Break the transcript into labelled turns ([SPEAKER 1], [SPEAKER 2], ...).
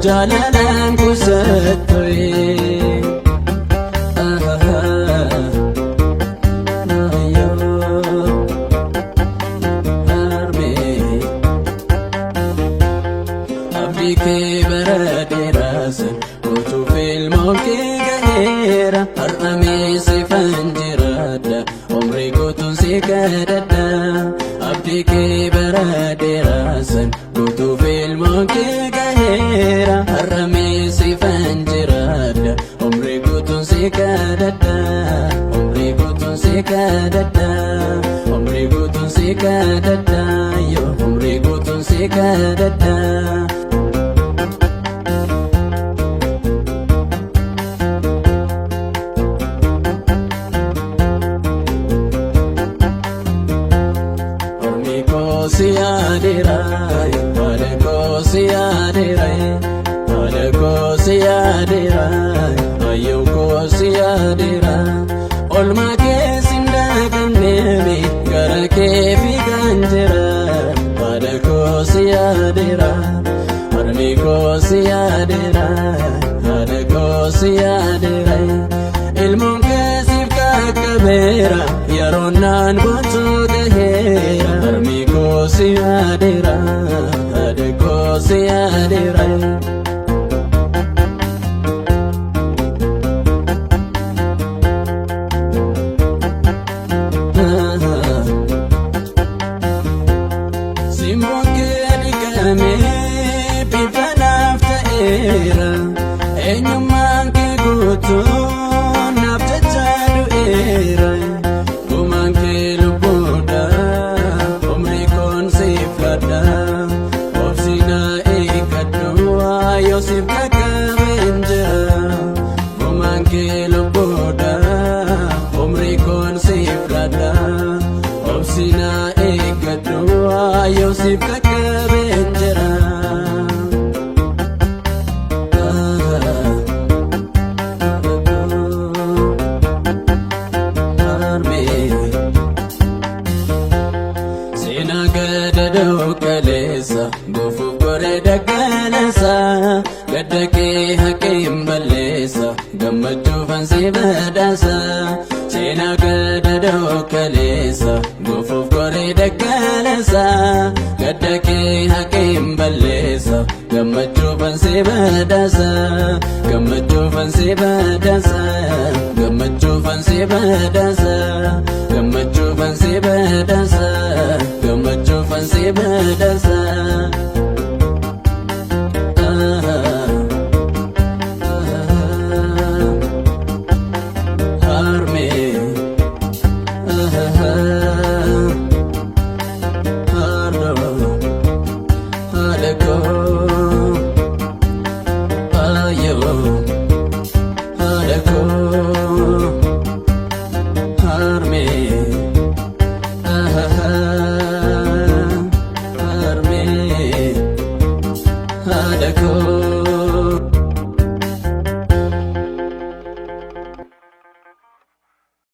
[SPEAKER 1] Jalalan kusatoy abdi ke baradirasan kutu filmon ke gahera harame se fanjirada umri kutun se kadada abdi ke baradirasan kutu filmon ke gahera harame se fanjirada umri kutun se kadada umri kutun se kadada umri kutun se kadada yo umri kutun se kadada ilmun kesif kakabera yaronan botu gahera armi kosi adera ade kosi adera simboke alikame pifanafta era enyuman ke gutu naftachalu era guman ke lubuda umri kon sifada ofsina ekadwa yosif kakabenja guman ke lubuda umri kon sifada ofsina ekadwa yosif kakabenja gofu gore daganasa gadake hakim balesa gamatu fansi badasa sena gadado kalesa gofu gore daganasa gadake hakim balesa gamatu fansi badasa gamatu fansi badasa gamatu fansi badasa gamatu fansi badasa gamatu fansi badasa harme harme haadha koo